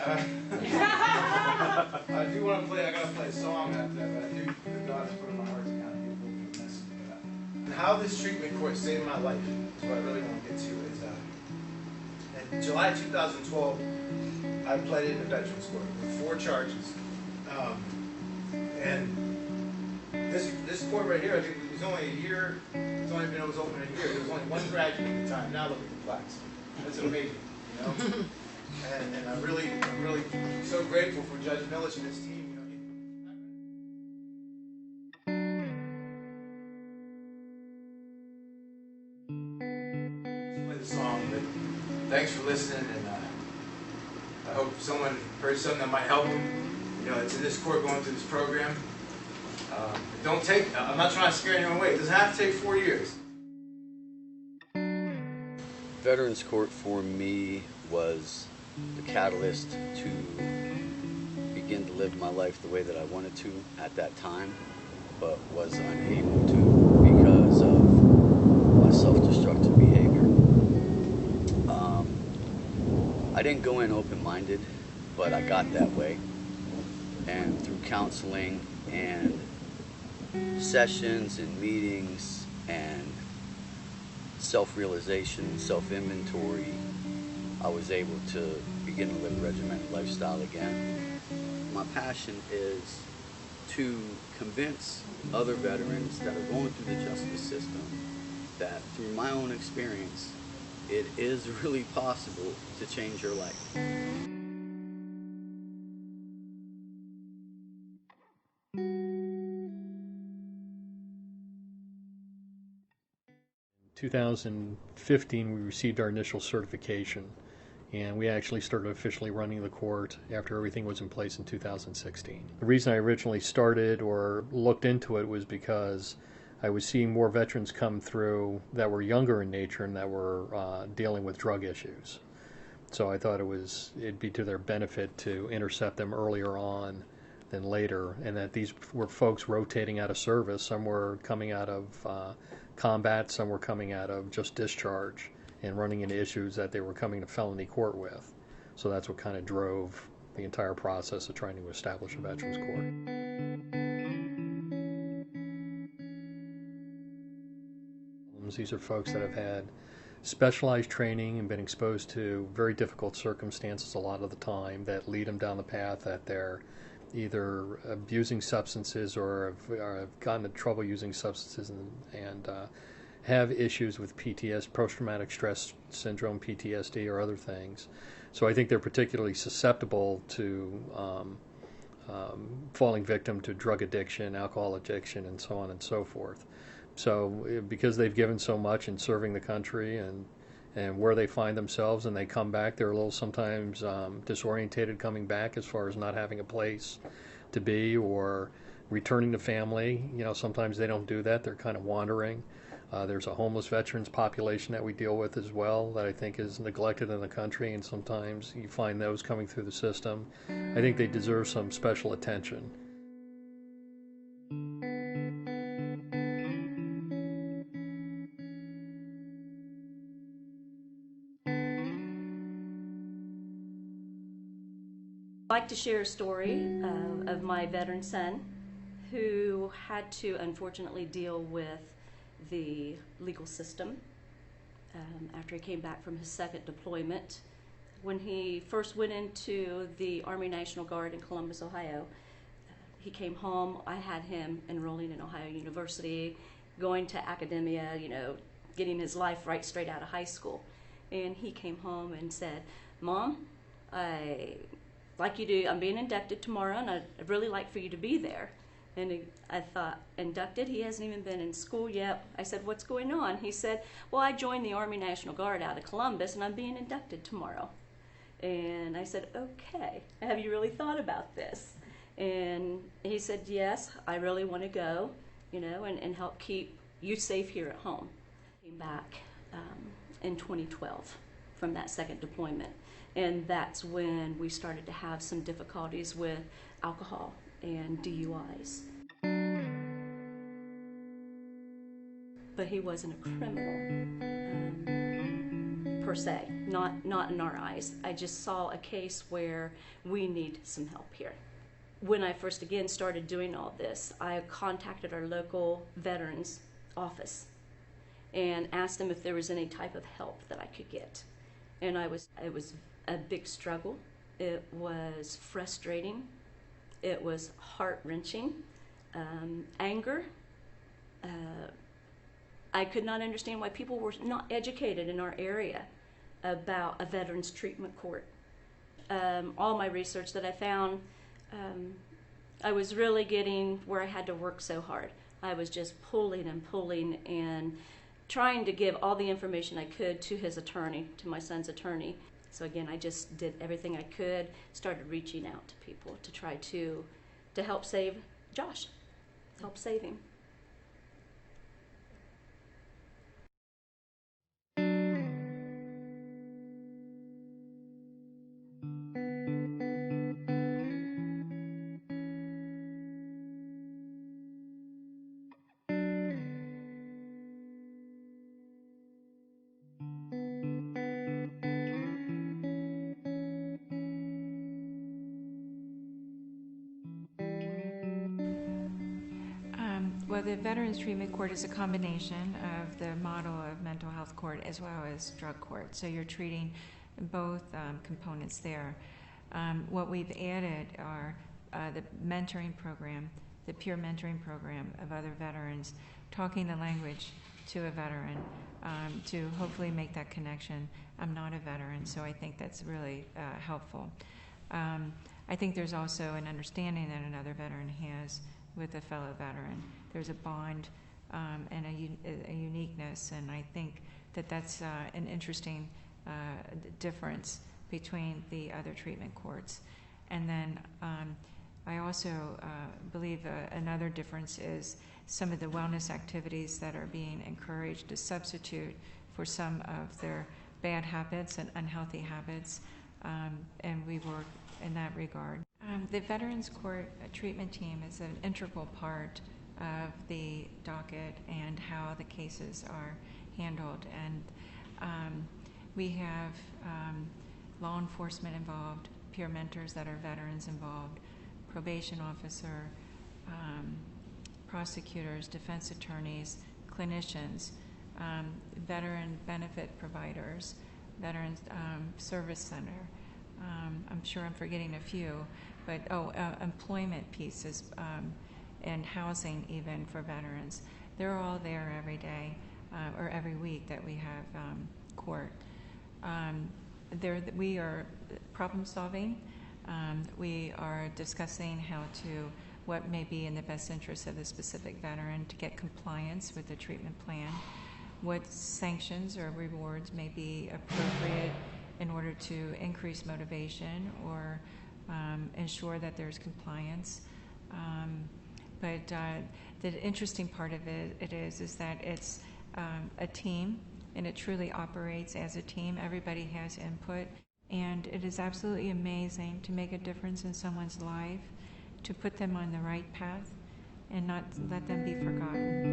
I do want to play, I got to play a song after that, but I do, God has put in my heart to kind of give a little bit of a message for that. And how this treatment court saved my life is what I really want to get to is, in July 2012, I pled into Veterans Court with 4 charges. And this court right here, I think it was only a year, it's only been open a year. There was only 1 graduate at the time. Now look at the plaques. That's amazing, you know? And I'm really so grateful for Judge Millich and his team. Play the song, but thanks for listening, and I hope someone heard something that might help them. You know, it's in this court going through this program. Don't take, I'm not trying to scare anyone away. It doesn't have to take 4 years. Veterans Court for me was the catalyst to begin to live my life the way that I wanted to at that time, but was unable to because of my self-destructive behavior. I didn't go in open-minded, but I got that way. And through counseling and sessions and meetings and self-realization, self-inventory, I was able to begin to live a regimented lifestyle again. My passion is to convince other veterans that are going through the justice system that through my own experience, it is really possible to change your life. 2015, we received our initial certification, and we actually started officially running the court after everything was in place in 2016. The reason I originally started or looked into it was because I was seeing more veterans come through that were younger in nature and that were dealing with drug issues. So I thought it'd be to their benefit to intercept them earlier on than later, and that these were folks rotating out of service. Some were coming out of combat, some were coming out of just discharge and running into issues that they were coming to felony court with. So that's what kind of drove the entire process of trying to establish a veterans court. These are folks that have had specialized training and been exposed to very difficult circumstances a lot of the time that lead them down the path that they're either abusing substances or have gotten into trouble using substances and have issues with PTSD, post-traumatic stress syndrome, PTSD, or other things. So I think they're particularly susceptible to falling victim to drug addiction, alcohol addiction, and so on and so forth. So because they've given so much in serving the country and where they find themselves and they come back, they're a little sometimes disorientated coming back as far as not having a place to be or returning to family. You know, sometimes they don't do that. They're kind of wandering. There's a homeless veterans population that we deal with as well that I think is neglected in the country, and sometimes you find those coming through the system. I think they deserve some special attention. I'd like to share a story of my veteran son who had to unfortunately deal with the legal system after he came back from his second deployment. When he first went into the Army National Guard in Columbus, Ohio, he came home. I had him enrolling in Ohio University, going to academia, you know, getting his life right straight out of high school. And he came home and said, "Mom, like you do, I'm being inducted tomorrow, and I'd really like for you to be there." And I thought, inducted? He hasn't even been in school yet. I said, "What's going on?" He said, "Well, I joined the Army National Guard out of Columbus, and I'm being inducted tomorrow." And I said, "Okay, have you really thought about this?" And he said, "Yes, I really want to go, you know, and help keep you safe here at home." Came back in 2012 from that second deployment. And that's when we started to have some difficulties with alcohol and DUIs. But he wasn't a criminal per se, not in our eyes. I just saw a case where we need some help here. When I first again started doing all this, I contacted our local veterans office and asked them if there was any type of help that I could get. And it was a big struggle. It was frustrating. It was heart-wrenching. Anger. I could not understand why people were not educated in our area about a veterans treatment court. All my research that I found, I was really getting where I had to work so hard. I was just pulling and trying to give all the information I could to his attorney, to my son's attorney. So again, I just did everything I could, started reaching out to people to try to help save Josh, help save him. Well, the Veterans Treatment Court is a combination of the model of mental health court as well as drug court. So you're treating both components there. What we've added are the mentoring program, the peer mentoring program of other veterans, talking the language to a veteran to hopefully make that connection. I'm not a veteran, so I think that's really helpful. I think there's also an understanding that another veteran has with a fellow veteran. There's a bond and a uniqueness, and I think that that's an interesting difference between the other treatment courts. And then I also believe another difference is some of the wellness activities that are being encouraged to substitute for some of their bad habits and unhealthy habits, and we work in that regard. The Veterans Court treatment team is an integral part of the docket and how the cases are handled. And we have law enforcement involved, peer mentors that are veterans involved, probation officer, prosecutors, defense attorneys, clinicians, veteran benefit providers, Veterans Service Center. I'm sure I'm forgetting a few, but employment pieces and housing even for veterans. They're all there every day or every week that we have court. We are problem solving. We are discussing what may be in the best interest of the specific veteran to get compliance with the treatment plan, what sanctions or rewards may be appropriate in order to increase motivation or ensure that there's compliance. But the interesting part of it is that it's a team, and it truly operates as a team. Everybody has input, and it is absolutely amazing to make a difference in someone's life, to put them on the right path and not let them be forgotten.